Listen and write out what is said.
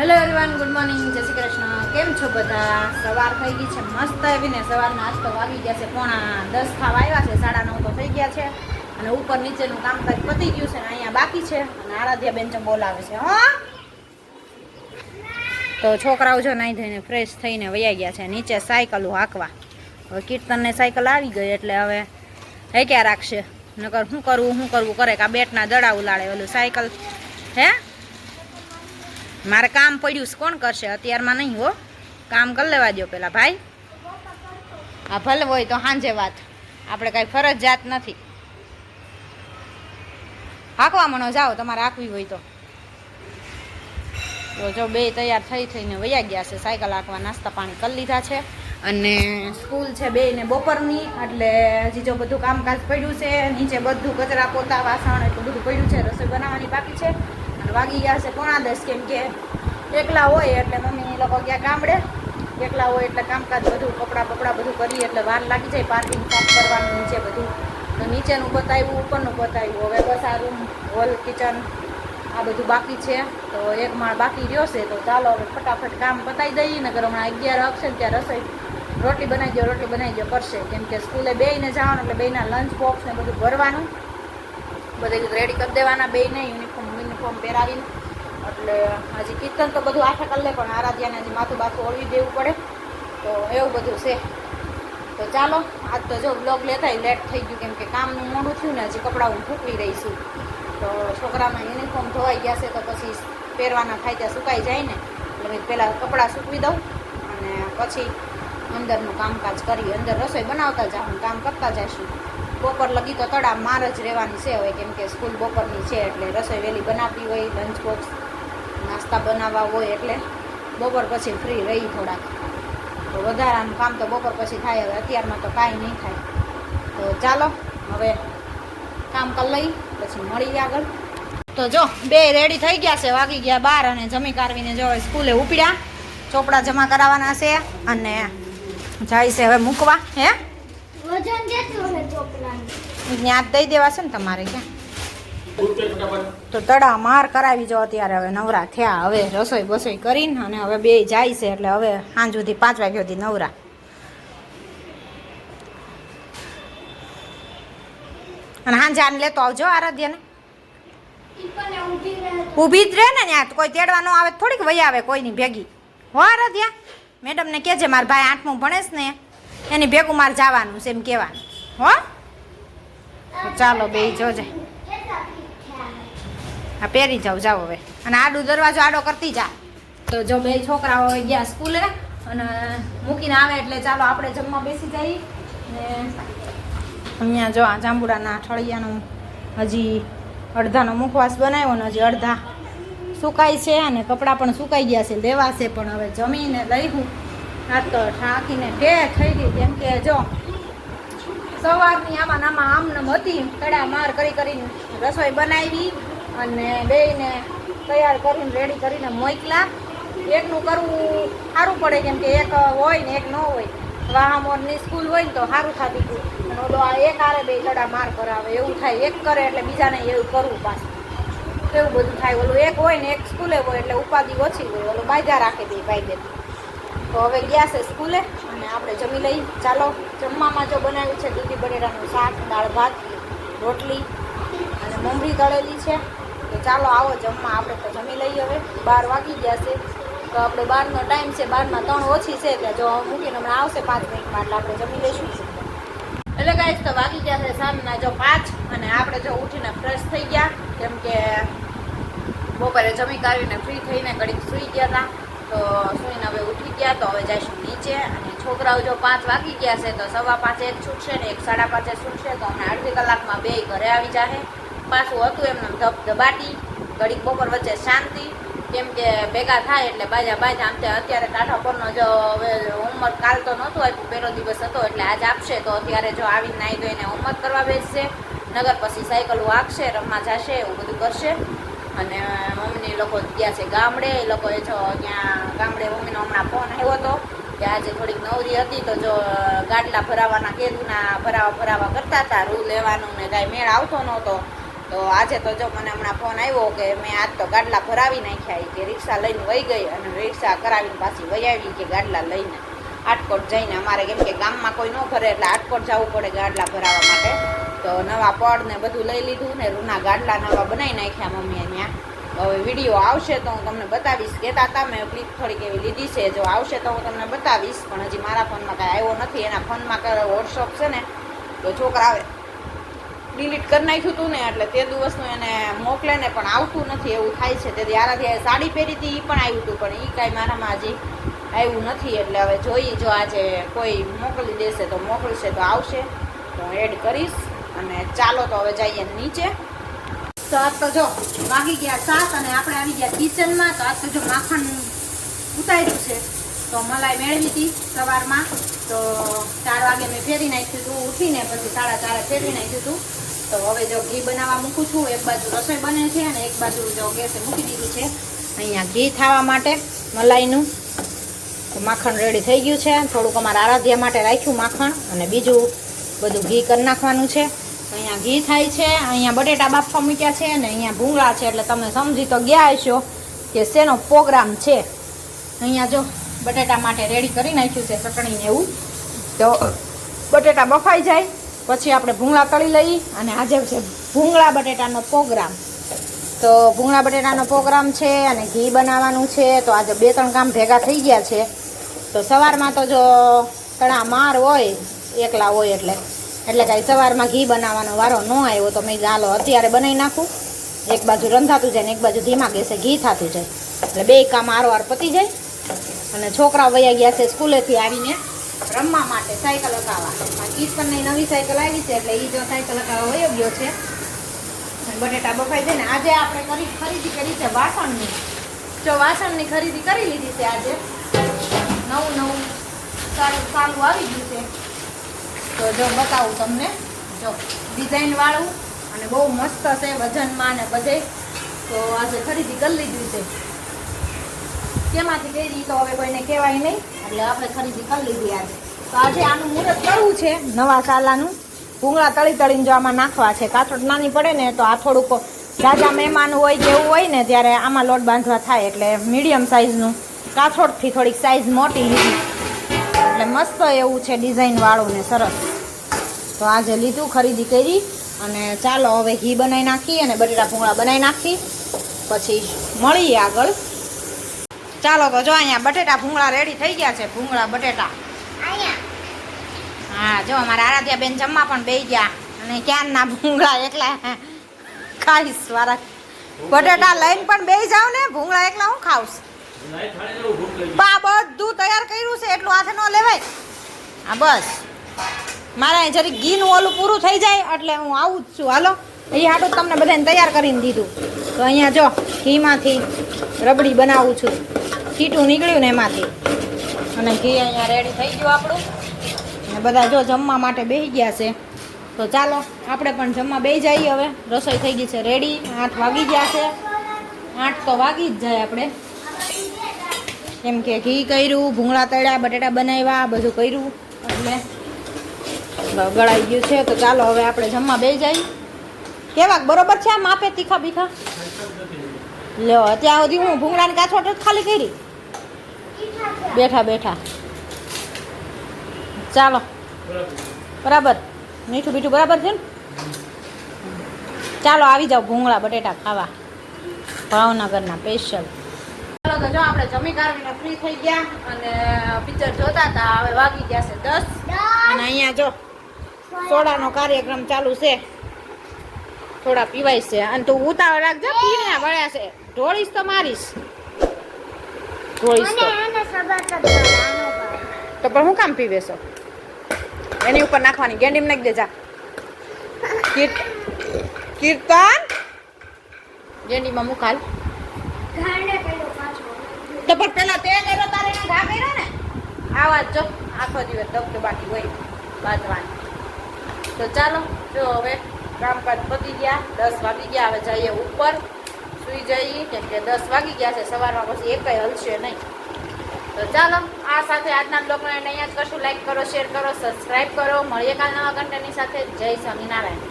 Hello everyone, good morning, જય શ્રી કૃષ્ણ. કેમ છો બધા? સવાર થઈ ગઈ છે મસ્ત આવીને. સવારના આજ તો વાગી ગયા છે 9:30 ખાવા આવ્યા છે. 9:30 તો થઈ ગયા છે અને ઉપર નીચેનું કામકાજ પતી ગયું છે ને અહીંયા બાકી છે. અને આરાધ્યા બેન બોલાવે છે. હા, તો છોકરાઓ જો નાઈ ધોઈને ફ્રેશ થઈને વયા ગયા છે નીચે સાયકલો હાંકવા. હવે કીર્તનને સાયકલ આવી ગઈ એટલે હવે હે ક્યાં રાખશે, નકર શું કરવું કરે કે આ બેટના દડા ઉલાડે. ઓલું સાયકલ હે મારે કામ પડ્યું છે, કોણ કરશે અત્યારમાં? નહીં હો, કામ કરી લેવા દો પેલા ભાઈ. આ ભલે હોય તો સાંજે વાત, આપણે કાંઈ ફરજિયાત નથી. હાંકવા મણો જાઓ તમારે હાંકવી હોય તો જો બે તૈયાર થઈને વયા ગયા છે સાયકલ હાંકવા. નાસ્તા પાણી કરી લીધા છે અને સ્કૂલ છે બેયને બપોરની, એટલે હજી જો બધું કામકાજ પડ્યું છે. નીચે બધું કચરા પોતા વાસણ એટલું બધું પડ્યું છે. રસોઈ બનાવવાની બાકી છે અને વાગી ગયા છે 9:30. કેમ કે એકલા હોય એટલે મમ્મી લોકો ગયા ગામડે, એકલા હોય એટલે કામકાજ બધું કપડાં બધું કરીએ એટલે વાર લાગી જાય. પાર્કિંગ સાફ કરવાનું નીચે બધું, તો નીચેનું બતાવ્યું, ઉપરનું બતાવ્યું. હવે બસ આ રૂમ, હોલ, કિચન આ બધું બાકી છે. તો એક માળ બાકી રહ્યો છે. તો ચાલો હવે ફટાફટ કામ પતાવી દઈએ. નગર હમણાં 11 વાગશે ને ત્યાં રસોઈ રોટલી બનાવી દો કરશે. કેમ કે સ્કૂલે બેયને જવાનું એટલે બેયના લંચ બોક્સ ને બધું ભરવાનું, બધું રેડી કરી દેવાના. બેયને યુનિફોર્મ પહેરાવીને, એટલે હજી કીર્તન તો બધું આખા કરી લે, પણ આરાધ્યાને હજી માથું બાથું ઓળવી દેવું પડે. તો એવું બધું છે. તો ચાલો આજ તો જો બ્લોગ લેતા લેટ થઈ ગયું, કેમ કે કામનું મોડું થયું ને હજી કપડાં હું ફૂકવી રહીશું. તો છોકરાના યુનિફોર્મ ધોવાઈ ગયા છે, તો પછી પહેરવાના થાય ત્યાં સુકાઈ જાય ને, એટલે પહેલાં કપડાં સૂકવી દઉં અને પછી અંદરનું કામકાજ કરી. અંદર રસોઈ બનાવતા જાઉં, કામ કરતા જઈશું. બપોર લગી તો તડા માર જ રહેવાની છે હવે, કેમ કે સ્કૂલ બપોરની છે એટલે રસોઈ વહેલી બનાવવી હોય, લંચ બોક્સ નાસ્તા બનાવવા હોય, એટલે બપોર પછી ફ્રી રહી થોડાક. તો વધારાનું કામ તો બપોર પછી થાય. હવે અત્યારમાં તો કાંઈ નહીં થાય. તો ચાલો હવે કામ કરી લઈ, પછી મળીએ આગળ. તો જો બે રેડી થઈ ગયા છે, વાગી ગયા 12 અને જમી કારવીને જો સ્કૂલે ઉપડ્યા. ચોપડા જમા કરાવવાના છે અને જાય છે હવે મૂકવા. હે વજન કેટલું છે ચોપડાનું? ત્યાં દઈ દેવા છે ને તમારે ક્યાં? તો તડા માર કરાવી જો અત્યારે હવે નવરા થયા. હવે રસોઈ બસોઈ કરીને અને હવે બે જાય છે એટલે હવે સાંજ સુધી 5 વાગ્યા સુધી નવરા. અને સાંજે આને લેતો આવજો આરાધ્યાને. ઊભી જ રહે ને ત્યાં, કોઈ તેડવા ન આવે થોડીક વહી આવે કોઈની ભેગી. હો આરાધ્યા, મેડમને કહેજે મારા ભાઈ 8મું ભણે છે ને એની ભેગું મારે જવાનું છે એમ કહેવાનું. હો ચાલો બે જોજે. હા પહેરી જાઓ હવે. અને આડું દરવાજો આડો કરતી જા. તો જો બે છોકરાઓ ગયા સ્કૂલે અને મૂકીને આવે એટલે ચાલો આપણે જમવા બેસી જઈએ. ને અહીંયા જો આ જાંબુડાના ઠળિયાનું હજી અડધાનો મુખવાસ બનાવ્યો ને હજી અડધા સુકાય છે અને કપડાં પણ સુકાઈ ગયા છે, લેવાશે. પણ હવે જમીને લઈ હું આ તો ઠાકીને થઈ ગઈ. કેમ કે જો સવારની આમાં હતી, તડા માર કરીને રસોઈ બનાવી અને બેયને તૈયાર કરીને રેડી કરીને મોકલા. એકનું કરવું સારું પડે, કેમ કે એક હોય ને એક ન હોય. વાહામોરની સ્કૂલ હોય ને તો સારું થતું હતું, અને ઓલો આ એક આરે બે તડા માર કરાવે એવું થાય. એક કરે એટલે બીજાને એવું કરવું પાછું, એવું બધું થાય. ઓલું એક હોય ને એક સ્કૂલે હોય એટલે ઉપાધિ ઓછી હોય. ઓલું બાજા રાખે બે ભાઈ બેન. તો હવે ગયા છે સ્કૂલે અને આપણે જમી લઈ. ચાલો જમવામાં જો બનાવ્યું છે દૂધી બટેટાનું શાક, દાળ ભાત, રોટલી અને મમરી તળેલી છે. તો ચાલો આવો જમવા, આપણે તો જમી લઈએ. હવે 12 વાગી ગયા છે, તો આપણે 12નો ટાઈમ છે, 12માં 3 ઓછી છે. એટલે જો મૂકીને હમણાં આવશે 5 મિનિટમાં, એટલે આપણે જમી લઈશું. એટલે ગાઈસ તો વાગી ગયા છે સાંજના જો 5 અને આપણે જો ઉઠીને ફ્રેશ થઈ ગયા. કેમ કે બપોરે જમી કાઢીને ફ્રી થઈને ઘડીક સૂઈ ગયા હતા. તો સુઈને હવે ઉઠી ગયા. તો હવે જઈશું નીચે. અને છોકરાઓ જો 5 વાગી ગયા છે, તો 5:15 એક છૂટશે ને 1 5:30 છૂટશે. તો અમે અડધી કલાકમાં બે ઘરે આવી જાય. પાછું હતું એમને ધબધબાટી ઘડીક બપોર વચ્ચે શાંતિ. કેમ કે ભેગા થાય એટલે બાજા આમ તે અત્યારે ટાઢા પરનો જો હવે હોમવર્ક કાલ તો નહોતું આપ્યું, પહેલો દિવસ હતો એટલે આજ આપશે. તો અત્યારે જો આવીને નાહી ધોઈને હોમવર્ક કરવા બેસશે. નગર પછી સાયકલ વાગશે, રમવા જશે, એવું બધું કરશે. અને મમ્મી લોકો ગયા છે ગામડે. એ લોકોએ જો ત્યાં ગામડે મમ્મીનો હમણાં ફોન આવ્યો હતો કે આજે થોડીક નવરી હતી, તો જો ગાડલા ભરાવાના કેદુના ભરાવા કરતા હતા. રૂ લેવાનું ને કાંઈ મેળ આવતો નહોતો. તો આજે તો જો મને હમણાં ફોન આવ્યો કે મેં આજ તો ગાડલા ભરાવી નાખ્યા કે રિક્ષા લઈને વહી ગઈ અને રિક્ષા કરાવીને પાછી વહી આવી કે ગાડલા લઈને આટકોટ જઈને અમારે કેમ કે ગામમાં કોઈ ન ભરે એટલે આટકોટ જવું પડે ગાડલા ભરાવા માટે. તો નવા પડ ને બધું લઈ લીધું ને રૂના ગાડલા નવા બનાવી નાખ્યા મમ્મીએ ત્યાં. હવે વિડીયો આવશે તો હું તમને બતાવીશ. કહેતા હતા મેં ક્લિપ થોડીક એવી લીધી છે, જો આવશે તો હું તમને બતાવીશ, પણ હજી મારા ફોનમાં કાંઈ આવ્યો નથી. એના ફોનમાં વોટ્સઅપ છે ને તો છોકરાએ ડિલીટ કરી નાખ્યું હતું ને એટલે તે દિવસનું એને મોકલે ને પણ આવતું નથી એવું થાય છે. તેથી આરાથી સાડી પહેરી હતી એ પણ આવ્યું હતું પણ એ કાંઈ મારામાં હજી આવ્યું નથી. એટલે હવે જોઈએ, જો આજે કોઈ મોકલી દેશે તો મોકલશે તો આવશે તો એડ કરીશ. અને ચાલો તો હવે જઈએ નીચે. તો આજ તો જો વાગી ગયા 7 અને આપણે આવી ગયા કિચનમાં. તો આજ તો જો માખણ ઉતાર્યું છે તો મલાઈ મેળવી હતી સવારમાં. તો 4 વાગે મેં ફેરી નાખ્યું હતું ઉઠીને, પછી 4:30 ફેરવી નાખ્યું હતું. તો હવે જો ઘી બનાવવા મૂકું છું. એક બાજુ રસોઈ બને છે અને એક બાજુ જો ગેસે મૂકી દીધું છે અહીંયા ઘી થવા માટે મલાઈનું. તો માખણ રેડી થઈ ગયું છે. થોડુંક અમારા આરાધ્યા માટે રાખ્યું માખણ અને બીજું બધું ઘી કરી નાખવાનું છે. અહીંયા ઘી થાય છે, અહીંયા બટેટા બાફવા મૂક્યા છે અને અહીંયા ભૂંગળા છે. એટલે તમે સમજી તો ગયા હશો કે શેનો પ્રોગ્રામ છે. અહીંયા જો બટેટા માટે રેડી કરી નાખ્યું છે ચટણીને એવું. તો બટેટા બફાઈ જાય પછી આપણે ભૂંગળા તળી લઈએ. અને આજે છે ભૂંગળા બટેટાનો પ્રોગ્રામ. તો ભૂંગળા બટેટાનો પ્રોગ્રામ છે અને ઘી બનાવવાનું છે. તો આજે 2-3 કામ ભેગા થઈ ગયા છે. તો સવારમાં તો જો ઘણા માર હોય, એકલા હોય એટલે કાંઈ સવારમાં ઘી બનાવવાનો વારો ન આવ્યો. તો મેં ચાલો અત્યારે બનાવી નાખું. એક બાજુ રંધાતું જાય ને એક બાજુ ધીમા ગેસે ઘી થતું જાય એટલે 2 કામ આરવાર પતી જાય. અને છોકરા વયા ગયા છે સ્કૂલેથી આવીને રમવા માટે સાયકલ હકાવવા. કિશનની નવી સાયકલ આવી છે એટલે એ જો સાયકલ હકાવવા વયો ગયો છે. બટેટા બફાઈ જાય ને આજે આપણે ખરીદી કરી છે વાસણની. જો વાસણની ખરીદી કરી લીધી છે આજે. નવું સારું આવી ગયું છે. તો જો બતાવું તમને, જો ડિઝાઇન વાળું અને બહુ મસ્ત છે વજનમાં ને બધે. તો આજે ખરીદી કરી લીધી છે. કેમાંથી કરી તો હવે કોઈને કહેવાય નહીં એટલે આપણે ખરીદી કરી લીધી આજે. તો આજે આનું મુહૂર્ત કરવું છે નવા સાલાનું. ભૂંગળા તળીને જો આમાં નાખવા છે. કાથોડ નાની પડે ને તો આ થોડુંક જાજા મહેમાન હોય કે એવું હોય ને ત્યારે આમાં લોટ બાંધવા થાય. એટલે મીડિયમ સાઇઝનું કાથોડથી થોડીક સાઇઝ મોટી લીધી એટલે મસ્ત એવું છે ડિઝાઇન વાળું ને સરસ. તો આજે લીધું, ખરીદી કરી અને ચાલો હવે ઘી બનાવી નાખી અને બટેટા ભૂંગળા બનાવી નાખી પછી મળીએ આગળ. ચાલો તો જો અહીંયા બટેટા ભૂંગળા રેડી થઈ ગયા છે. ભૂંગળા બટેટા હા જો અમારા આરાધ્યા બેન જમવા પણ બેસી ગયા અને ક્યારના ભૂંગળા એકલા ખાઈશ વાળા. બટેટા લઈને પણ બેસી જાવ ને, ભૂંગળા એકલા હું ખાવશ. બધું તૈયાર કર્યું છે એટલું હાથે ન લેવાય. હા બસ મારે જરી ઘીનું ઓલું પૂરું થઈ જાય એટલે હું આવું જ છું. હાલો એ હાટું તમને બધાને તૈયાર કરીને દીધું. તો અહીંયા જો ઘીમાંથી રબડી બનાવું છું. કીટું નીકળ્યું ને એમાંથી અને ઘી અહીંયા રેડી થઈ ગયું આપણું. અને બધા જો જમવા માટે બેસી ગયા છે. તો ચાલો આપણે પણ જમવા બેસી જઈએ. હવે રસોઈ થઈ ગઈ છે રેડી. 8 વાગી ગયા છે. 8 તો વાગી જ જાય આપણે, કેમ કે ઘી કર્યું, ભૂંગળા તળ્યા, બટેટા બનાવ્યા, બધું કર્યું એટલે ગળાઈ ગયું છે. તો ચાલો હવે આપણે જમવા બેસી જઈએ. કેવાક બરોબર છે આમ આપે તીખા બીખા? લ્યો અત્યાર સુધી હું ભૂંગળાની કાથોટ જ ખાલી કરી બેઠા. ચાલો બરાબર, મીઠું બીઠું બરાબર છે ને? ચાલો આવી જાઓ ભૂંગળા બટેટા ખાવા ભાવનગરના સ્પેશિયલ. ચાલો તો જો આપણે જમી કાઢીને ફ્રી થઈ ગયા અને પિક્ચર જોતા હતા. હવે વાગી ગયા છે 10 અને અહીંયા જો સોડાનો કાર્યક્રમ ચાલુ છે. થોડા પીવાય છે અને તું ઉતાવળ રાખજો, પીને વળ્યા છે. ઢોળીશ તો મારીશ, ઢોળીશ તો પણ હું કામ પીવે છો? એની ઉપર નાખવાની ગેંડીમ નાખી દેજા. કીર્તન ગેંડીમાં મુકાલ તો પણ પેલા તે કર્યો તારે ઘા કર્યો ને. આવા જો આખો દિવસ દબદબાટી હોય બાંધવાની. તો ચાલો જો હવે કામકાજ પતી ગયા. 10 વાગી ગયા. હવે જઈએ ઉપર સુઈ જઈએ કેમ કે 10 વાગી ગયા છે. સવારમાં પછી એકય હલશે નહીં. તો ચાલો આ સાથે આજના બ્લોગને અહીંયા જ કરશું. લાઈક કરો, શેર કરો, સબસ્ક્રાઈબ કરો. મળીએ કાલ નવા કન્ટેન્ટની સાથે. જય સ્વામિનારાયણ.